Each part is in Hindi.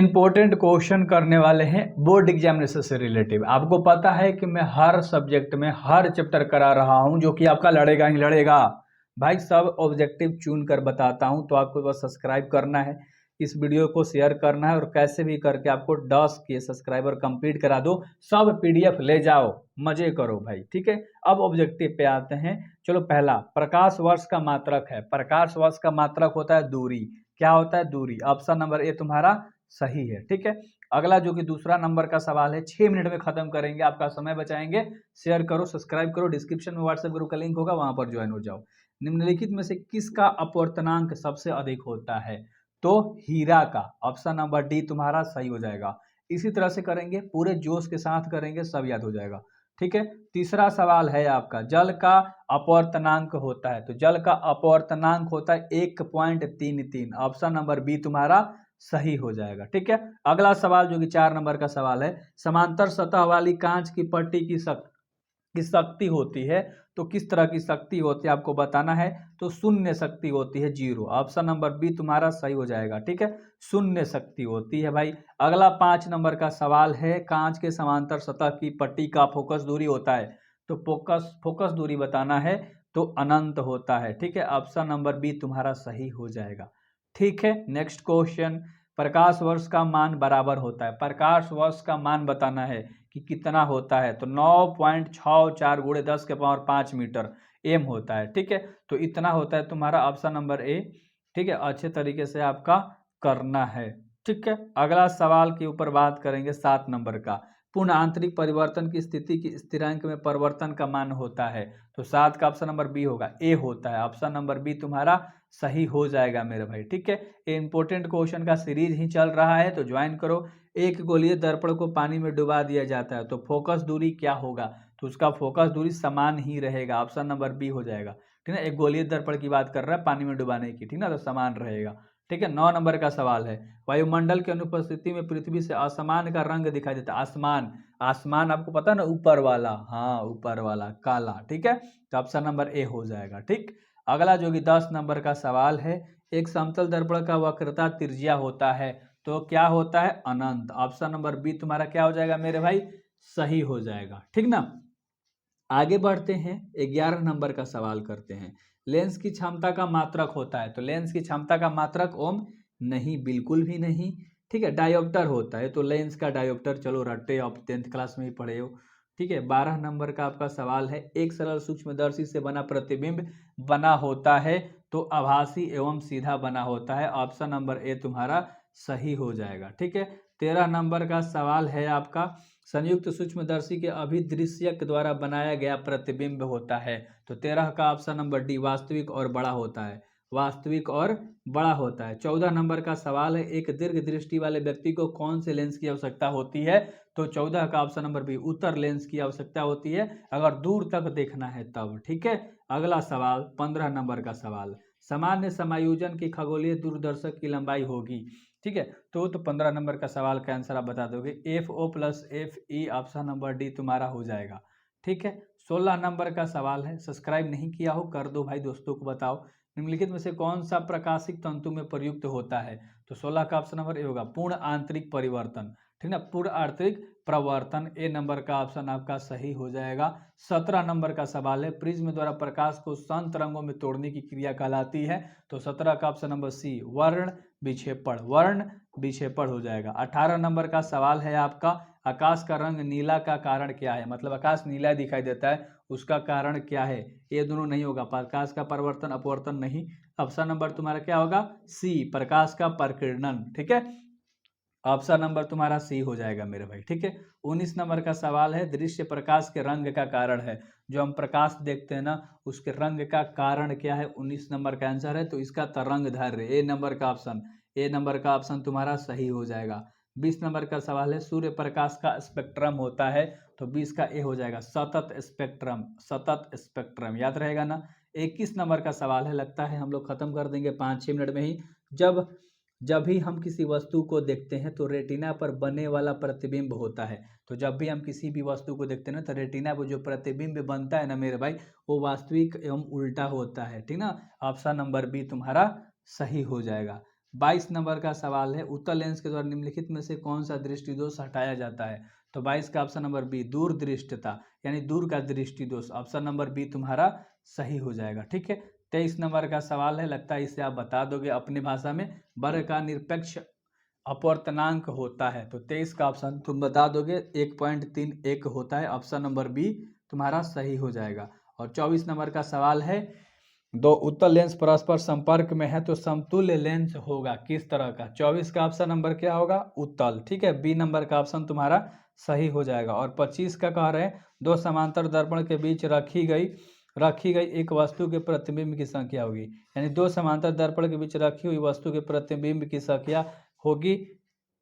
इम्पोर्टेंट क्वेश्चन करने वाले हैं बोर्ड एग्जामिनेशन से रिलेटिव। आपको पता है कि मैं हर सब्जेक्ट में हर चैप्टर करा रहा हूं जो कि आपका लड़ेगा ही लड़ेगा भाई। सब ऑब्जेक्टिव चुन कर बताता हूं, तो आपको बस सब्सक्राइब करना है, इस वीडियो को शेयर करना है और कैसे भी करके आपको 10 के सब्सक्राइबर कंप्लीट करा दो। सब पीडीएफ ले जाओ, मजे करो भाई, ठीक है। अब ऑब्जेक्टिव पे आते हैं। चलो, पहला प्रकाश वर्ष का मात्रक है। प्रकाश वर्ष का मात्रक होता है दूरी। क्या होता है? दूरी। ऑप्शन नंबर ए तुम्हारा सही है, ठीक है। अगला जो कि दूसरा नंबर का सवाल है, 6 मिनट में खत्म करेंगे, आपका समय बचाएंगे। शेयर करो, सब्सक्राइब करो, डिस्क्रिप्शन में व्हाट्सएप ग्रुप का लिंक होगा, वहां पर ज्वाइन हो जाओ। निम्नलिखित में से किसका अपवर्तनांक सबसे अधिक होता है? तो हीरा का। ऑप्शन नंबर डी तुम्हारा सही हो जाएगा। इसी तरह से करेंगे, पूरे जोश के साथ करेंगे, सब याद हो जाएगा, ठीक है। तीसरा सवाल है आपका, जल का अपवर्तनांक होता है। तो जल का अपवर्तनांक होता है 1.33। ऑप्शन नंबर बी तुम्हारा सही हो जाएगा, ठीक है। अगला सवाल जो कि 4 नंबर का सवाल है, समांतर सतह वाली कांच की पट्टी की शक्ति होती है। तो किस तरह की शक्ति होती है आपको बताना है। तो शून्य शक्ति होती है, 0। ऑप्शन नंबर बी तुम्हारा सही हो जाएगा, ठीक है। शून्य शक्ति होती है भाई। अगला 5 नंबर का सवाल है, कांच के समांतर सतह की पट्टी का फोकस दूरी होता है। तो फोकस दूरी बताना है, तो अनंत होता है, ठीक है। ऑप्शन नंबर बी तुम्हारा सही हो जाएगा, ठीक है। नेक्स्ट क्वेश्चन, प्रकाश वर्ष का मान बराबर होता है। प्रकाश वर्ष का मान बताना है कि कितना होता है। तो 9.64 गुणे 10 के पावर 5 मीटर एम होता है, ठीक है। तो इतना होता है तुम्हारा ऑप्शन नंबर ए, ठीक है। अच्छे तरीके से आपका करना है, ठीक है। अगला सवाल के ऊपर बात करेंगे 7 नंबर का, पूर्ण आंतरिक परिवर्तन की स्थिति की स्थिरांक में परिवर्तन का मान होता है। तो 7 का ऑप्शन नंबर बी होगा, ए होता है। ऑप्शन नंबर बी तुम्हारा सही हो जाएगा मेरे भाई, ठीक है। ये इंपॉर्टेंट क्वेश्चन का सीरीज ही चल रहा है, तो ज्वाइन करो। एक गोलीय दर्पण को पानी में डुबा दिया जाता है, तो फोकस दूरी क्या होगा? तो उसका फोकस दूरी समान ही रहेगा। ऑप्शन नंबर बी हो जाएगा, ठीक है। एक गोलीय दर्पण की बात कर रहा है पानी में डुबाने की, ठीक ना, तो समान रहेगा, ठीक है। 9 नंबर का सवाल है, वायुमंडल की अनुपस्थिति में पृथ्वी से आसमान का रंग दिखाई देता है। आसमान, आसमान आपको पता है ना, ऊपर वाला, हाँ ऊपर वाला काला, ठीक है। तो ऑप्शन नंबर ए हो जाएगा, ठीक। अगला जो कि 10 नंबर का सवाल है, एक समतल दर्पण का वक्रता त्रिज्या होता है। तो क्या होता है? अनंत। ऑप्शन नंबर बी तुम्हारा क्या हो जाएगा मेरे भाई? सही हो जाएगा, ठीक ना। आगे बढ़ते हैं, 11 नंबर का सवाल करते हैं। लेंस की क्षमता का मात्रक होता है। तो लेंस की क्षमता का मात्रक ओम नहीं, बिल्कुल भी नहीं, ठीक है। डायोप्टर होता है। तो लेंस का डायोप्टर, चलो रट्टे, आप 10th क्लास में ही पढ़े हो, ठीक है। 12 नंबर का आपका सवाल है, एक सरल सूक्ष्मदर्शी से बना प्रतिबिंब बना होता है। तो आभासी एवं सीधा बना होता है। ऑप्शन नंबर ए तुम्हारा सही हो जाएगा, ठीक है। 13 नंबर का सवाल है आपका, संयुक्त सूक्ष्मदर्शी के अभिदृश्यक द्वारा बनाया गया प्रतिबिंब होता है। तो 13 का ऑप्शन नंबर डी वास्तविक और बड़ा होता है। वास्तविक और बड़ा होता है। 14 नंबर का सवाल है, एक दीर्घ दृष्टि वाले व्यक्ति को कौन से लेंस की आवश्यकता होती है? तो 14 का ऑप्शन नंबर बी उत्तर लेंस की आवश्यकता होती है, अगर दूर तक देखना है तब, ठीक है। अगला सवाल 15 नंबर का सवाल, सामान्य समायोजन की खगोलीय दूरदर्शक की लंबाई होगी, ठीक है। तो 15 नंबर का सवाल का आंसर आप बता दोगे, F O plus F E. Option number D तुम्हारा हो जाएगा, ठीक है। 16 नंबर का सवाल है, सब्सक्राइब नहीं किया हो कर दो भाई, दोस्तों को बताओ, निम्नलिखित में से कौन सा प्रकाशिक तंतु में प्रयुक्त होता है? तो 16 का ऑप्शन नंबर ए होगा, पूर्ण आंतरिक परिवर्तन, ठीक ना, पूर्ण आंतरिक प्रवर्तन। ए नंबर का ऑप्शन आपका सही हो जाएगा। 17 नंबर का सवाल है, प्रिज्म द्वारा प्रकाश को शांत रंगों में तोड़ने की क्रिया कहलाती है। तो 17 का ऑप्शन नंबर सी वर्ण विक्षेपण, वर्ण विक्षेपण हो जाएगा। 18 नंबर का सवाल है आपका, आकाश का रंग नीला का कारण क्या है? मतलब आकाश नीला दिखाई देता है, उसका कारण क्या है? ये दोनों नहीं होगा, प्रकाश का परिवर्तन अपवर्तन नहीं। ऑप्शन नंबर तुम्हारा क्या होगा? सी प्रकाश का प्रकीर्णन, ठीक है। ऑप्शन नंबर तुम्हारा सी हो जाएगा मेरे भाई, ठीक है। 19 नंबर का सवाल है, दृश्य प्रकाश के रंग का कारण है। जो हम प्रकाश देखते हैं ना, उसके रंग का कारण क्या है? 19 नंबर का आंसर है, तो इसका तरंग दैर्घ्य, ए नंबर का ऑप्शन, ए नंबर का ऑप्शन तुम्हारा सही हो जाएगा। 20 नंबर का सवाल है, सूर्य प्रकाश का स्पेक्ट्रम होता है। तो 20 का ए हो जाएगा, सतत स्पेक्ट्रम, सतत स्पेक्ट्रम, याद रहेगा ना। 21 नंबर का सवाल है, लगता है हम लोग खत्म कर देंगे 5-6 मिनट में ही। जब जब भी हम किसी वस्तु को देखते हैं तो रेटिना पर बनने वाला प्रतिबिंब होता है। तो जब भी हम किसी भी वस्तु को देखते हैं ना, तो रेटिना पर जो प्रतिबिंब बनता है ना मेरे भाई, वो वास्तविक एवं उल्टा होता है, ठीक ना। ऑप्शन नंबर बी तुम्हारा सही हो जाएगा। 22 नंबर का सवाल है, उत्तल लेंस के द्वारा निम्नलिखित में से कौन सा दृष्टि दोष हटाया जाता है? तो 22 का ऑप्शन नंबर बी, दूर दृष्टता यानी दूर का दृष्टि दोष, ऑप्शन नंबर बी तुम्हारा सही हो जाएगा। ठीक है। 23 नंबर का सवाल है, लगता है इसे आप बता दोगे अपनी भाषा में, वर्ग का निरपेक्ष अपवर्तनांक होता है। तो 23 का ऑप्शन तुम बता दोगे 1.31 होता है, ऑप्शन नंबर बी तुम्हारा सही हो जाएगा। और 24 नंबर का सवाल है, दो उत्तल लेंस परस्पर संपर्क में है तो समतुल्य लेंस होगा किस तरह का? 24 का ऑप्शन नंबर क्या होगा? उत्तल। ठीक है, बी नंबर का ऑप्शन तुम्हारा सही हो जाएगा। और 25 का कह रहे हैं, दो समांतर दर्पण के बीच रखी गई एक वस्तु के प्रतिबिंब की संख्या होगी, यानी दो समांतर दर्पण के बीच रखी हुई वस्तु के प्रतिबिंब की संख्या होगी,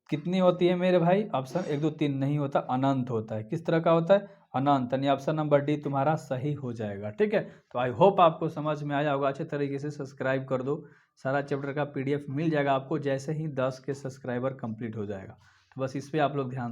कितनी होती है मेरे भाई? ऑप्शन 1 2 3 नहीं होता, अनंत होता है। किस तरह का होता है? अनंत, यानी ऑप्शन नंबर डी तुम्हारा सही हो जाएगा। ठीक है, तो आई होप आपको समझ में आया होगा। अच्छे तरीके से सब्सक्राइब कर दो, सारा चैप्टर का PDF मिल जाएगा आपको जैसे ही 10 के सब्सक्राइबर कंप्लीट हो जाएगा। तो बस इस पर आप लोग ध्यान